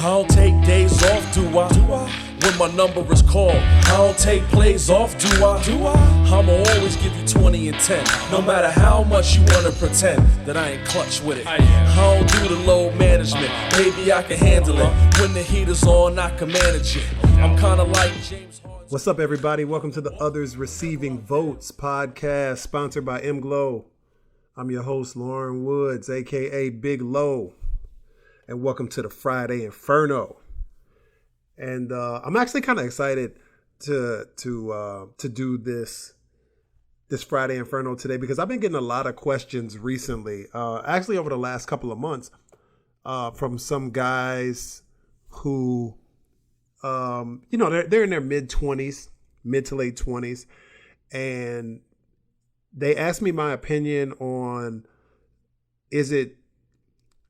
don't take days off, do I? When my number is called, I don't take plays off, do I? I'ma always give you 20 and 10, no matter how much you wanna pretend that I ain't clutch with it. I don't do the load management, maybe I can handle it. When the heat is on, I can manage it. I'm kinda like James Harden. What's up, everybody? Welcome to the Others Receiving Votes podcast, sponsored by M-Glow. I'm your host, Loren Woods, aka Big Low, and welcome to the Friday Inferno. And I'm actually kind of excited to do this Friday Inferno today because I've been getting a lot of questions recently, actually over the last couple of months, from some guys who, they're in their mid to late 20s, and they asked me my opinion on, is it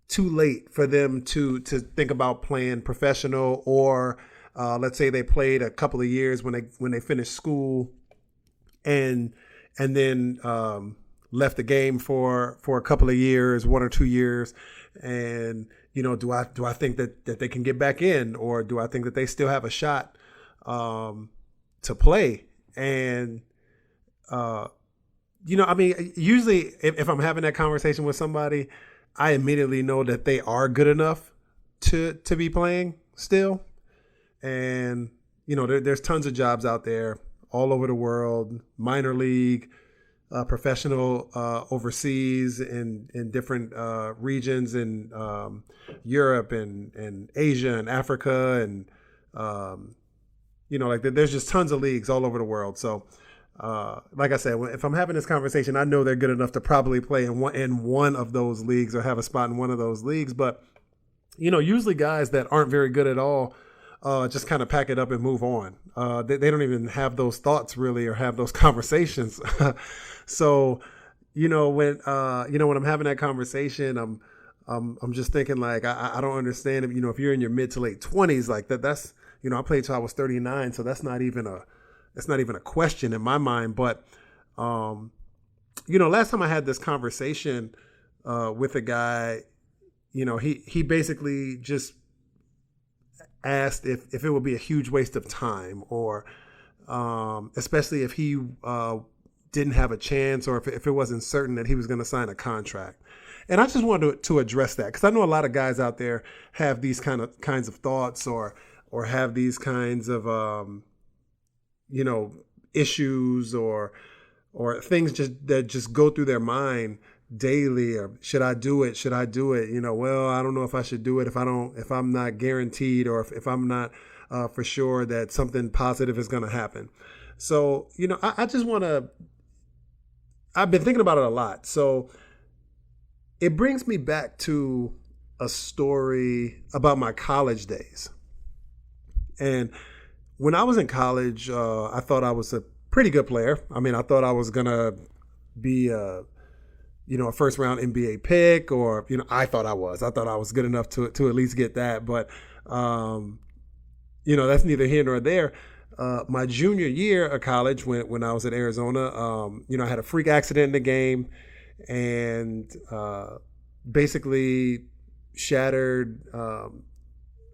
too late for them to think about playing professional, or let's say they played a couple of years when they finished school and then left the game for a couple of years, 1 or 2 years, and do I think that they can get back in, or do I think that they still have a shot to play? And usually if I'm having that conversation with somebody, I immediately know that they are good enough to be playing still. And, there's tons of jobs out there all over the world, minor league, professional, overseas in different regions in Europe and Asia and Africa. And, there's just tons of leagues all over the world. So, like I said, if I'm having this conversation, I know they're good enough to probably play in one of those leagues or have a spot in one of those leagues. But, usually guys that aren't very good at all just kind of pack it up and move on. They don't even have those thoughts really or have those conversations. So, when I'm having that conversation, I'm just thinking like, I don't understand if you're in your mid to late 20s, like that's, I played till I was 39. So that's not even a question in my mind. But, last time I had this conversation with a guy, he basically just asked if it would be a huge waste of time, or especially if he didn't have a chance, or if it wasn't certain that he was going to sign a contract. And I just wanted to address that because I know a lot of guys out there have these kinds of thoughts or have these kinds of issues or things that just go through their mind daily. Or should I do it? Well, I don't know if I should do it if I'm not guaranteed, or if I'm not for sure that something positive is going to happen. So, I just want to, I've been thinking about it a lot. So it brings me back to a story about my college days. And when I was in college, I thought I was a pretty good player. I mean, I thought I was going to be a first round NBA pick, or, I thought I was good enough to at least get that. But, that's neither here nor there. My junior year of college, when I was at Arizona, I had a freak accident in the game and basically shattered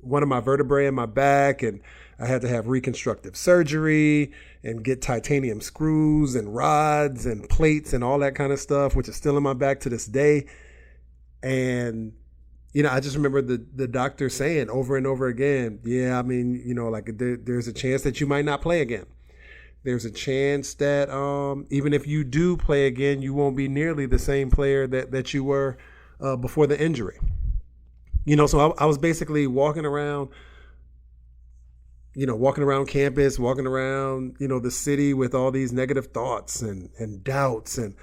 one of my vertebrae in my back, and I had to have reconstructive surgery and get titanium screws and rods and plates and all that kind of stuff, which is still in my back to this day. And, I just remember the doctor saying over and over again, yeah, I mean, there's a chance that you might not play again. There's a chance that even if you do play again, you won't be nearly the same player that you were before the injury. So I was basically walking around campus, walking around, the city with all these negative thoughts and doubts, and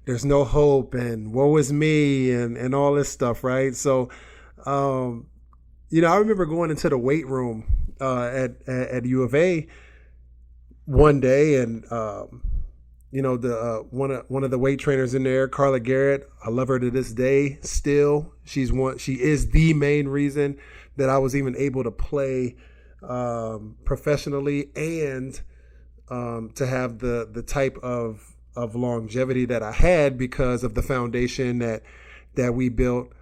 there's no hope, and woe is me, and all this stuff, right? So, I remember going into the weight room at U of A one day, and one of the weight trainers in there, Carla Garrett, I love her to this day still. She is the main reason that I was even able to play professionally and to have the type of longevity that I had because of the foundation that we built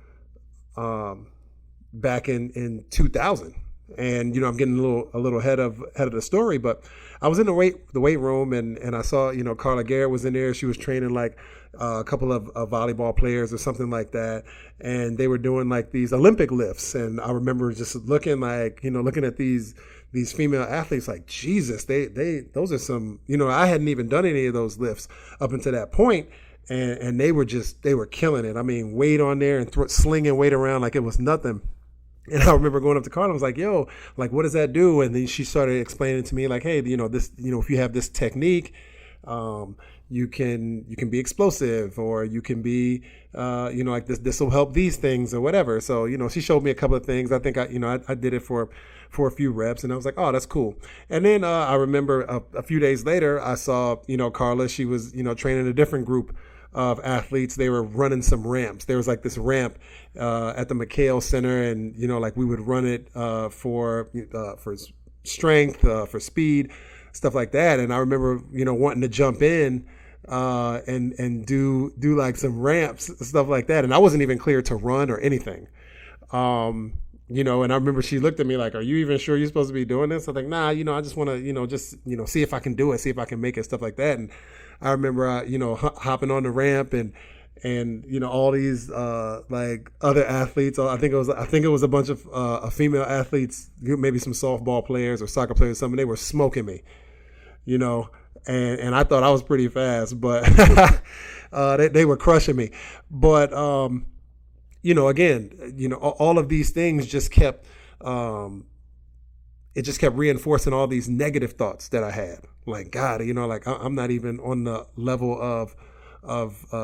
back in 2000. And, I'm getting a little ahead of the story, but I was in the weight room and I saw, Carla Garrett was in there. She was training like a couple of volleyball players or something like that. And they were doing like these Olympic lifts. And I remember just looking looking at these female athletes like, Jesus, those are some, I hadn't even done any of those lifts up until that point. And they were killing it. I mean, weight on there and slinging weight around like it was nothing. And I remember going up to Carla, I was like, yo, like, what does that do? And then she started explaining to me like, hey, this, if you have this technique, you can be explosive, or you can be, like this will help these things or whatever. So, she showed me a couple of things. I think I did it for a few reps, and I was like, oh, that's cool. And then I remember a few days later, I saw, Carla, she was, training a different group of athletes. They were running some ramps. There was like this ramp at the McHale Center, and like we would run it for strength, for speed, stuff like that. And I remember wanting to jump in and do like some ramps, stuff like that. And I wasn't even cleared to run or anything. And I remember she looked at me like, are you even sure you're supposed to be doing this? I think, nah, I just want to, see if I can do it, see if I can make it, stuff like that. And I remember, hopping on the ramp and all these like other athletes. I think it was a bunch of female athletes, maybe some softball players or soccer players, something. They were smoking me, and I thought I was pretty fast, but they were crushing me. But again, all of these things just kept it just kept reinforcing all these negative thoughts that I had. Like, God, like I'm not even on the level of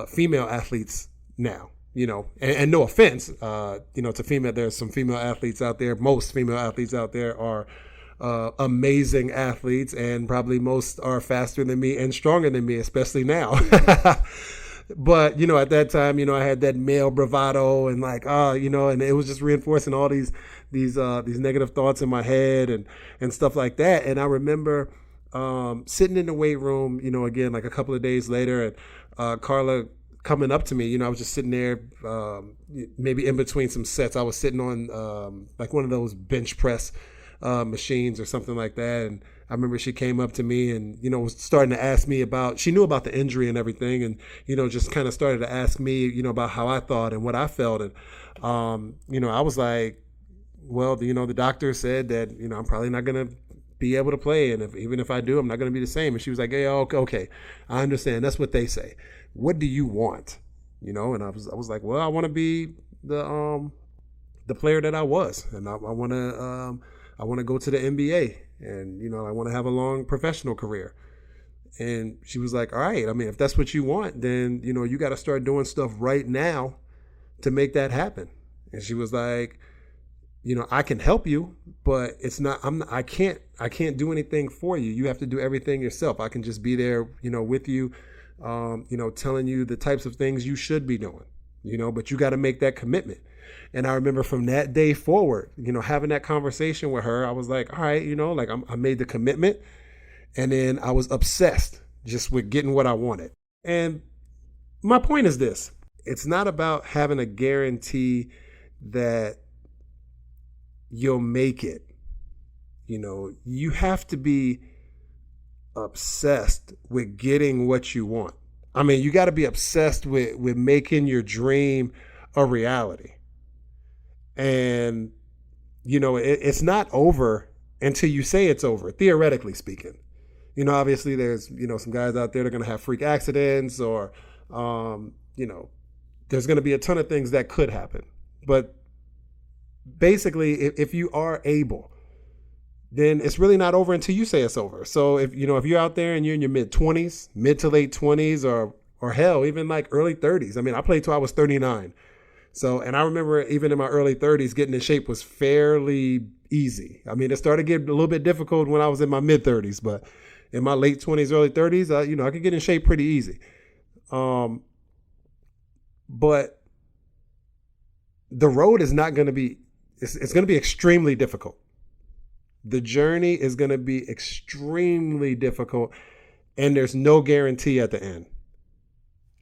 female athletes now, and no offense, to female, there's some female athletes out there. Most female athletes out there are amazing athletes, and probably most are faster than me and stronger than me, especially now. But, at that time, I had that male bravado and like, and it was just reinforcing all these negative thoughts in my head and stuff like that. And I remember sitting in the weight room, again, like a couple of days later, and Carla coming up to me, I was just sitting there, maybe in between some sets. I was sitting on like one of those bench press machines or something like that. And I remember she came up to me and, was starting to ask me she knew about the injury and everything. And, just kind of started to ask me, about how I thought and what I felt. And, I was like, well, the doctor said that, I'm probably not going to be able to play. And even if I do, I'm not going to be the same. And she was like, hey, okay, I understand. That's what they say. What do you want? And I was like, well, I want to be the player that I was. And I want to go to the NBA. And, I want to have a long professional career. And she was like, all right, I mean, if that's what you want, then, you got to start doing stuff right now to make that happen. And she was like, I can help you, but I can't do anything for you. You have to do everything yourself. I can just be there, with you, telling you the types of things you should be doing, but you got to make that commitment. And I remember from that day forward, having that conversation with her, I was like, all right, I made the commitment, and then I was obsessed just with getting what I wanted. And my point is this: it's not about having a guarantee that you'll make it. You have to be obsessed with getting what you want. I mean, you got to be obsessed with making your dream a reality. And, it's not over until you say it's over, theoretically speaking. Obviously there's, some guys out there that are going to have freak accidents or, there's going to be a ton of things that could happen. But basically, if you are able, then it's really not over until you say it's over. So if you're out there and you're in your mid to late 20s or hell, even like early 30s. I mean, I played till I was 39. So, and I remember even in my early 30s, getting in shape was fairly easy. I mean, it started getting a little bit difficult when I was in my mid 30s, but in my late 20s, early 30s, I could get in shape pretty easy. But the road is not going to be, it's going to be extremely difficult. The journey is going to be extremely difficult, and there's no guarantee at the end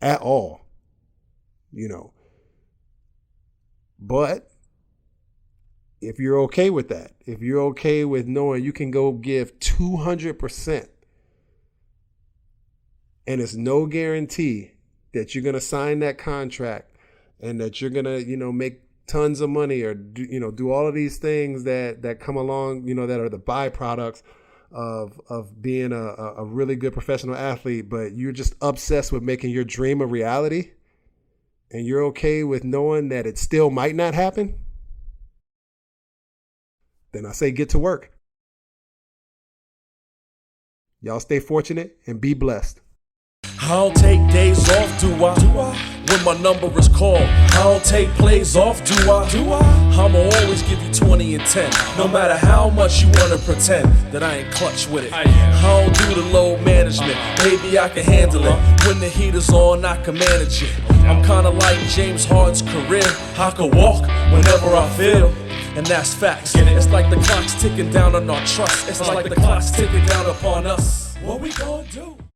at all, But if you're okay with that, if you're okay with knowing you can go give 200%, and it's no guarantee that you're going to sign that contract and that you're going to, make tons of money or do all of these things that come along, that are the byproducts of being a really good professional athlete, but you're just obsessed with making your dream a reality, and you're okay with knowing that it still might not happen, then I say get to work. Y'all stay fortunate and be blessed. I don't take days off, do I? When my number is called, I don't take plays off, do I? I'ma always give you 20 and 10, no matter how much you wanna pretend that I ain't clutch with it. I don't do the load management, maybe I can handle it. When the heat is on, I can manage it. I'm kinda like James Harden's career, I can walk whenever I feel. And that's facts. It's like the clock's ticking down on our trust. It's like the clock's ticking down upon us. What we gonna do?